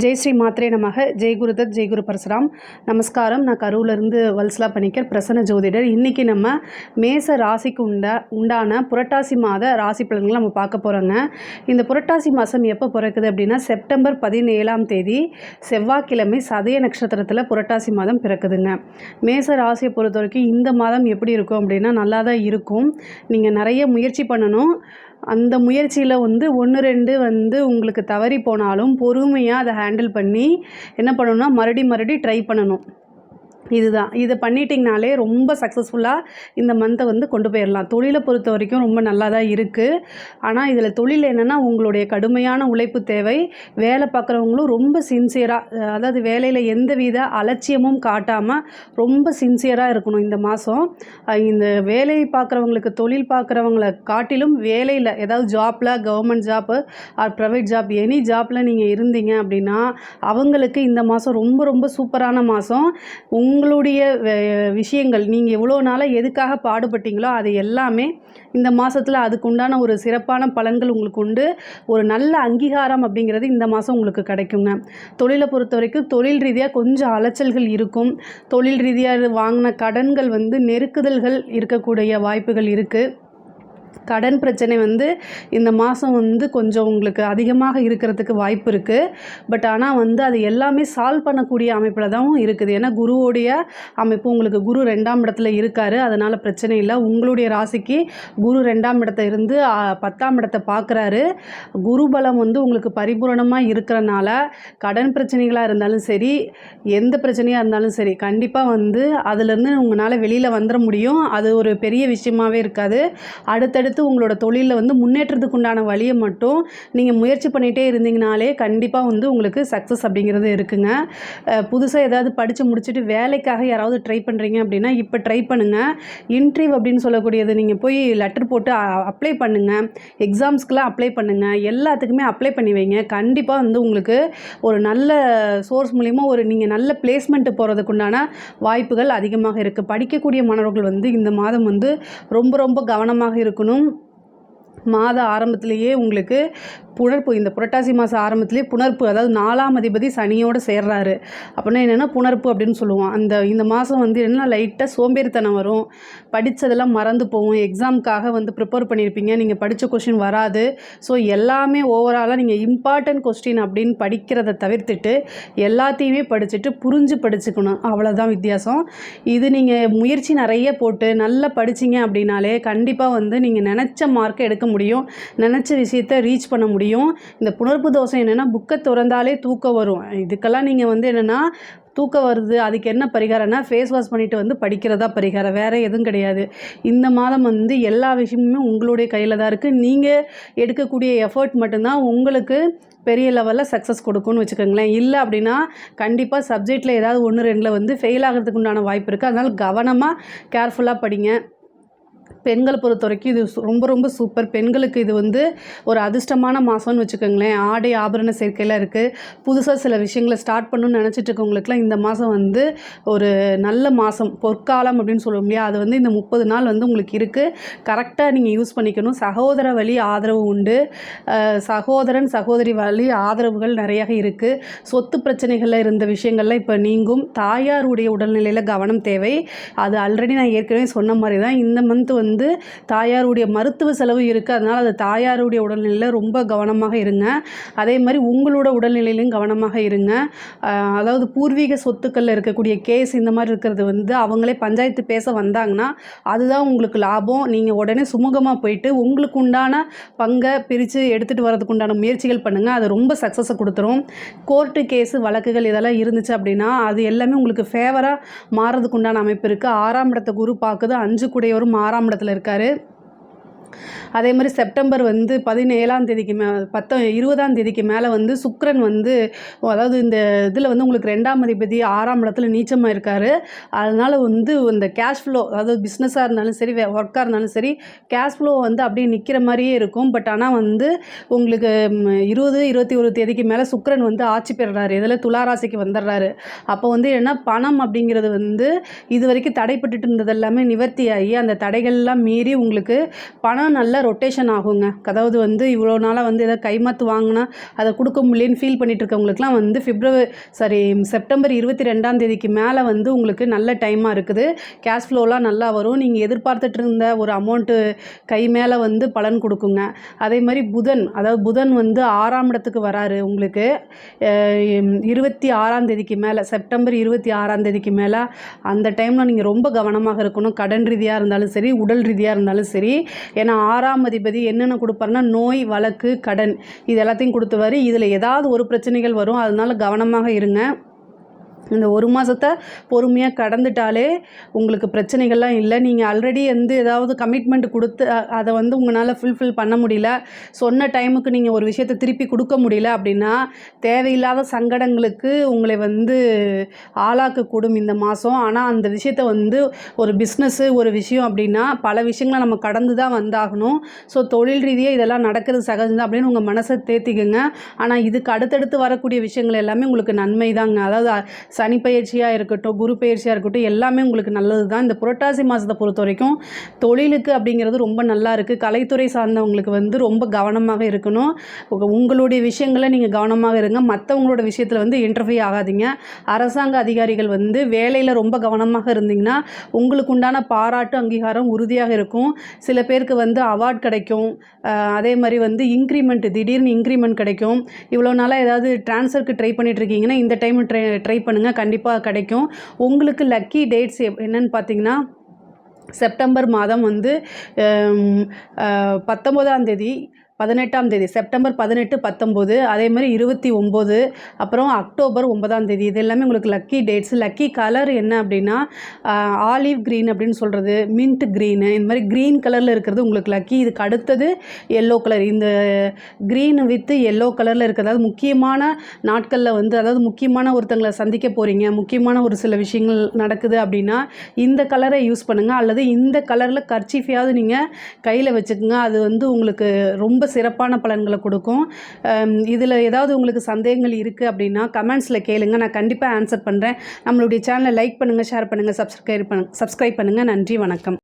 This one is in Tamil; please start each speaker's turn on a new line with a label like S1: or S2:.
S1: ஜெய் ஸ்ரீ மாத்ரே நமக. ஜெய் குருதத் ஜெய் குரு பரசுராம். நமஸ்காரம். நான் கரூர்லேருந்து வல்சலா பணிக்கர், பிரசன்ன ஜோதிடர். இன்றைக்கி நம்ம மேச ராசிக்கு உண்டான புரட்டாசி மாத ராசி பலன்களை நம்ம பார்க்க போகிறோங்க. இந்த புரட்டாசி மாதம் எப்போ பிறக்குது அப்படின்னா செப்டம்பர் 17ஆம் தேதி செவ்வாய்க்கிழமை சதய நட்சத்திரத்தில் புரட்டாசி மாதம் பிறக்குதுங்க. மேச ராசியை பொறுத்த வரைக்கும் இந்த மாதம் எப்படி இருக்கும் அப்படின்னா நல்லா தான் இருக்கும். நீங்கள் நிறைய முயற்சி பண்ணணும். அந்த முயற்சியில் 1, 2 உங்களுக்கு தவறி போனாலும் பொறுமையாக அதை ஹேண்டில் பண்ணி என்ன பண்ணணும்னா மறுபடி ட்ரை பண்ணணும். இதுதான். இதை பண்ணிட்டிங்கனாலே ரொம்ப சக்ஸஸ்ஃபுல்லாக இந்த மந்த்தை கொண்டு போயிடலாம். தொழிலை பொறுத்த வரைக்கும் ரொம்ப நல்லா தான் இருக்குது. ஆனால் இதில் தொழில் என்னென்னா உங்களுடைய கடுமையான உழைப்பு தேவை. வேலை பார்க்குறவங்களும் ரொம்ப சின்சியராக, அதாவது வேலையில் எந்தவித அலட்சியமும் காட்டாமல் ரொம்ப சின்சியராக இருக்கணும் இந்த மாதம். இந்த வேலை பார்க்குறவங்களுக்கு, தொழில் பார்க்குறவங்கள காட்டிலும் வேலையில் ஏதாவது ஜாப்பில், government job or private job, any ஜாப்பில் நீங்கள் இருந்தீங்க அப்படின்னா அவங்களுக்கு இந்த மாதம் ரொம்ப சூப்பரான மாதம். உங்களுடைய விஷயங்கள் நீங்கள் எவ்வளோ நாளாக எதுக்காக பாடுபட்டீங்களோ அது எல்லாமே இந்த மாதத்தில் அதுக்குண்டான ஒரு சிறப்பான பலன்கள் உங்களுக்கு உண்டு. ஒரு நல்ல அங்கீகாரம் அப்படிங்கிறது இந்த மாதம் உங்களுக்கு கிடைக்குங்க. தொழிலை பொறுத்த வரைக்கும் தொழில் ரீதியாக கொஞ்சம் அலைச்சல்கள் இருக்கும். தொழில் ரீதியாக வாங்கின கடன்கள் நெருக்குதல்கள் இருக்கக்கூடிய வாய்ப்புகள் இருக்குது. கடன் பிரச்சனை இந்த மாதம் கொஞ்சம் உங்களுக்கு அதிகமாக இருக்கிறதுக்கு வாய்ப்பு இருக்குது. பட் ஆனால் அது எல்லாமே சால்வ் பண்ணக்கூடிய அமைப்பில் தான் இருக்குது. ஏன்னா குருவோடைய அமைப்பு உங்களுக்கு குரு 2ஆம் இடத்துல இருக்கார். அதனால் பிரச்சனை இல்லை. உங்களுடைய ராசிக்கு குரு 2ஆம் இடத்துல இருந்து 10ஆம் இடத்தை பார்க்குறாரு. குரு பலம் உங்களுக்கு பரிபூரணமாக இருக்கிறனால கடன் பிரச்சனைகளாக இருந்தாலும் சரி, எந்த பிரச்சனையாக இருந்தாலும் சரி, கண்டிப்பாக அதுலேருந்து உங்களால் வெளியில் வந்துட முடியும். அது ஒரு பெரிய விஷயமாகவே இருக்காது. அடுத்தடுத்து உங்களோட தொழிலில் முன்னேற்றத்துக்கு உண்டான வழியை மட்டும் நீங்கள் முயற்சி பண்ணிகிட்டே இருந்தீங்கனாலே கண்டிப்பாக உங்களுக்கு சக்ஸஸ் அப்படிங்கிறது இருக்குங்க. புதுசாக ஏதாவது படித்து முடிச்சுட்டு வேலைக்காக யாராவது ட்ரை பண்ணுறீங்க அப்படின்னா இப்போ ட்ரை பண்ணுங்கள். இன்டர்வியூ அப்படின்னு சொல்லக்கூடியது நீங்கள் போய் லெட்டர் போட்டு அப்ளை பண்ணுங்கள். எக்ஸாம்ஸ்க்கெலாம் அப்ளை பண்ணுங்கள். எல்லாத்துக்குமே அப்ளை பண்ணி வைங்க. கண்டிப்பாக உங்களுக்கு ஒரு நல்ல சோர்ஸ் மூலிமா நீங்கள் நல்ல பிளேஸ்மெண்ட்டு போகிறதுக்குண்டான வாய்ப்புகள் அதிகமாக இருக்குது. படிக்கக்கூடிய மாணவர்கள் இந்த மாதம் ரொம்ப கவனமாக இருக்கணும். மாத ஆரம்பத்திலேயே உங்களுக்கு புணர்ப்பு, இந்த புரட்டாசி மாதம் ஆரம்பத்திலேயே புணர்ப்பு, அதாவது 4ஆம் அதிபதி சனியோடு சேர்றாரு. அப்படின்னா என்னென்னா புணர்ப்பு அப்படின்னு சொல்லுவோம். இந்த மாதம் என்னென்னா லைட்டாக சோம்பேறித்தனம் வரும். படித்ததெல்லாம் மறந்து போகும். எக்ஸாமுக்காக ப்ரிப்பேர் பண்ணியிருப்பீங்க, நீங்கள் படித்த கொஸ்டின் வராது. ஸோ எல்லாமே ஓவராலாக நீங்கள் இம்பார்ட்டன்ட் கொஸ்டின் அப்படின்னு படிக்கிறத தவிர்த்துட்டு எல்லாத்தையுமே படிச்சுட்டு புரிஞ்சு படிச்சுக்கணும். அவ்வளோதான் வித்தியாசம். இது நீங்கள் முயற்சி நிறைய போட்டு நல்லா படிச்சிங்க அப்படின்னாலே கண்டிப்பாக நீங்கள் நினச்ச மார்க்கை எடுக்க முடியும். நினச்ச விஷயத்தை ரீச் பண்ண முடியும். இந்த புணர்ப்பு தோஷம் என்னென்னா புக்கை திறந்தாலே தூக்கம் வரும். இதுக்கெல்லாம் நீங்கள் என்னென்னா தூக்கம் வருது, அதுக்கு என்ன பரிகாரம்னா ஃபேஸ் வாஷ் பண்ணிவிட்டு படிக்கிறதா பரிகாரம், வேறு எதுவும் கிடையாது. இந்த மாதம் எல்லா விஷயமுமே உங்களுடைய கையில் தான் இருக்குது. நீங்கள் எடுக்கக்கூடிய எஃபர்ட் மட்டும்தான் உங்களுக்கு பெரிய லெவலில் சக்ஸஸ் கொடுக்கும்னு வச்சுக்கோங்களேன். இல்லை அப்படின்னா கண்டிப்பாக சப்ஜெக்டில் ஏதாவது 1, 2 ஃபெயில் ஆகிறதுக்கு உண்டான வாய்ப்பு இருக்குது. அதனால் கவனமாக கேர்ஃபுல்லாக படிங்க. பெண்களை பொறுத்த வரைக்கும் இது ரொம்ப சூப்பர். பெண்களுக்கு இது ஒரு அதிர்ஷ்டமான மாதம்னு வச்சுக்கோங்களேன். ஆடை ஆபரண சேர்க்கையில் இருக்குது. புதுசாக சில விஷயங்களை ஸ்டார்ட் பண்ணணும்னு நினச்சிட்டு இருக்கவங்களுக்குலாம் இந்த மாதம் ஒரு நல்ல மாதம், பொற்காலம் அப்படின்னு சொல்ல முடியாது. அது இந்த 30 நாள் உங்களுக்கு இருக்குது. கரெக்டாக நீங்கள் யூஸ் பண்ணிக்கணும். சகோதர வழி ஆதரவு உண்டு. சகோதரன் சகோதரி வழி ஆதரவுகள் நிறையாக இருக்குது. சொத்து பிரச்சனைகளில் இருந்த விஷயங்கள்லாம் இப்போ நீங்கும். தாயாருடைய உடல்நிலையில் கவனம் தேவை. அது ஆல்ரெடி நான் ஏற்கனவே சொன்ன மாதிரி தான். இந்த மந்த் தாயாருடைய மருத்துவ செலவு இருக்குது. அதனால் அது தாயாருடைய உடல்நிலையில் ரொம்ப கவனமாக இருங்க. அதே மாதிரி உங்களோட உடல்நிலையிலும் கவனமாக இருங்க. அதாவது பூர்வீக சொத்துக்களில் இருக்கக்கூடிய கேஸ் இந்த மாதிரி இருக்கிறது அவங்களே பஞ்சாயத்து பேச வந்தாங்கன்னா அதுதான் உங்களுக்கு லாபம். நீங்கள் உடனே சுமூகமாக போயிட்டு உங்களுக்கு உண்டான பங்கை பிரித்து எடுத்துகிட்டு வரதுக்கு உண்டான முயற்சிகள் பண்ணுங்கள். அது ரொம்ப சக்ஸஸை கொடுத்துரும். கோர்ட்டு கேஸு வழக்குகள் இதெல்லாம் இருந்துச்சு அப்படின்னா அது எல்லாமே உங்களுக்கு ஃபேவராக மாறதுக்கு உண்டான அமைப்பு இருக்குது. 6ஆம் இடத்தை குரு பார்க்குது. 5 கூடையவரும் 6ஆம் இடத்துல இருக்காரு. அதே மாதிரி செப்டம்பர் 17ஆம் தேதிக்கு 20ஆம் தேதிக்கு மேலே சுக்கிரன் அதாவது இந்த இதில் உங்களுக்கு 2ஆம் அதிபதி 6ஆம் இடத்துல நீச்சமாக இருக்கார். அதனால் இந்த கேஷ் ஃப்ளோ, அதாவது பிஸ்னஸாக இருந்தாலும் சரி, ஒர்க்காக இருந்தாலும் சரி, கேஷ் ஃப்ளோ அப்படியே நிற்கிற மாதிரியே இருக்கும். பட் ஆனால் உங்களுக்கு 20, 21 தேதிக்கு மேலே சுக்கிரன் ஆட்சி பெறுறாரு. இதில் துளாராசிக்கு வந்துடுறாரு. அப்போ என்ன பணம் அப்படிங்கிறது இது வரைக்கும் தடைப்பட்டுட்டு இருந்தது எல்லாமே நிவர்த்தியாகி அந்த தடைகள்லாம் மீறி உங்களுக்கு பண பணம் நல்ல ரொட்டேஷன் ஆகுங்க. அதாவது வந்து இவ்வளோ நாளாக வந்து ஏதாவது கைமாத்து வாங்கினா அதை கொடுக்க முடியலன்னு ஃபீல் பண்ணிட்டு இருக்கவங்களுக்குலாம் வந்து செப்டம்பர் 22ஆம் தேதிக்கு மேலே வந்து உங்களுக்கு நல்ல டைமாக இருக்குது. கேஷ் ஃப்ளோலாம் நல்லா வரும். நீங்கள் எதிர்பார்த்துட்டு இருந்த ஒரு அமௌண்ட்டு கை மேலே வந்து பலன் கொடுக்குங்க. அதே மாதிரி புதன் வந்து 6ஆம் இடத்துக்கு வராரு உங்களுக்கு 26ஆம் தேதிக்கு மேலே, செப்டம்பர் 26ஆம் தேதிக்கு மேலே. அந்த டைமில் நீங்கள் ரொம்ப கவனமாக இருக்கணும். கடன் ரீதியாக இருந்தாலும் சரி, உடல் ரீதியாக இருந்தாலும் சரி. ஏன்னா 6ஆம் அதிபதி என்னென்ன கொடுப்பாருன்னா நோய், வழக்கு, கடன் இது எல்லாத்தையும் கொடுத்துருவாரு. இதில் ஏதாவது ஒரு பிரச்சனைகள் வரும். அதனால கவனமாக இருங்க. இந்த ஒரு மாதத்தை பொறுமையாக கடந்துட்டாலே உங்களுக்கு பிரச்சனைகள்லாம் இல்லை. நீங்கள் ஆல்ரெடி வந்து ஏதாவது கமிட்மெண்ட் கொடுத்து அதை வந்து உங்களால் ஃபுல்ஃபில் பண்ண முடியல, சொன்ன டைமுக்கு நீங்கள் ஒரு விஷயத்தை திருப்பி கொடுக்க முடியல அப்படின்னா தேவையில்லாத சங்கடங்களுக்கு உங்களை வந்து ஆளாக்கக்கூடும் இந்த மாதம். ஆனால் அந்த விஷயத்தை வந்து ஒரு பிஸ்னஸ்ஸு ஒரு விஷயம் அப்படின்னா பல விஷயங்களை நம்ம கடந்து தான் வந்தாகணும். ஸோ தொழில் ரீதியாக இதெல்லாம் நடக்கிறது சகஜம் அப்படின்னு உங்கள் மனசை தேத்திக்கங்க. ஆனால் இதுக்கு அடுத்தடுத்து வரக்கூடிய விஷயங்கள் எல்லாமே உங்களுக்கு நன்மை தாங்க. அதாவது சனி பயிற்சியாக இருக்கட்டும், குரு பயிற்சியாக இருக்கட்டும், எல்லாமே உங்களுக்கு நல்லது தான். இந்த புரட்டாசி மாதத்தை பொறுத்த வரைக்கும் தொழிலுக்கு அப்படிங்கிறது ரொம்ப நல்லா இருக்குது. கலைத்துறை சார்ந்தவங்களுக்கு வந்து ரொம்ப கவனமாக இருக்கணும். உங்களுடைய விஷயங்களை நீங்கள் கவனமாக இருங்க. மற்றவங்களோட விஷயத்தில் வந்து இன்டர்ஃபியர் ஆகாதீங்க. அரசாங்க அதிகாரிகள் வந்து வேலையில் ரொம்ப கவனமாக இருந்தீங்கன்னா உங்களுக்கு உண்டான பாராட்டு, அங்கீகாரம் உறுதியாக இருக்கும். சில பேருக்கு வந்து அவார்ட் கிடைக்கும். அதே மாதிரி வந்து திடீர்னு இன்க்ரிமெண்ட் கிடைக்கும். இவ்வளோ நாளாக ஏதாவது ட்ரான்ஸ்ஃபருக்கு ட்ரை பண்ணிகிட்ருக்கீங்கன்னா இந்த டைம் ட்ரை பண்ணுங்கள், கண்டிப்பாக கிடைக்கும். உங்களுக்கு லக்கி டேட்ஸ் என்னன்னு பார்த்தீங்கன்னா செப்டம்பர் மாதம் வந்து 19ஆம் தேதி, 18ஆம் தேதி, செப்டம்பர் 18, 19, அதே மாதிரி 29, அப்புறம் அக்டோபர் 9ஆம் தேதி. இது எல்லாமே உங்களுக்கு லக்கி டேட்ஸ். லக்கி கலர் என்ன அப்படின்னா ஆலிவ் க்ரீன் அப்படின்னு சொல்கிறது, மின்ட் க்ரீனு, இந்த மாதிரி க்ரீன் கலரில் இருக்கிறது உங்களுக்கு லக்கி. இதுக்கு அடுத்தது எல்லோ கலர். இந்த க்ரீன் வித் எல்லோ கலரில் இருக்கிறது முக்கியமான நாட்களில் வந்து, அதாவது முக்கியமான ஒருத்தங்களை சந்திக்க போகிறீங்க, முக்கியமான ஒரு சில விஷயங்கள் நடக்குது அப்படின்னா இந்த கலரை யூஸ் பண்ணுங்கள். அல்லது இந்த கலரில் கர்ச்சீஃபையாவது நீங்கள் கையில் வச்சுக்கோங்க. அது வந்து உங்களுக்கு ரொம்ப சிறப்பான பலன்களை கொடுக்கும். இதில் ஏதாவது உங்களுக்கு சந்தேகங்கள் இருக்குது அப்படின்னா கமெண்ட்ஸில் கேளுங்க, நான் கண்டிப்பாக ஆன்சர் பண்ணுறேன். நம்மளுடைய சேனலை லைக் பண்ணுங்கள், ஷேர் பண்ணுங்கள், சப்ஸ்கிரைப் பண்ணுங்கள். நன்றி, வணக்கம்.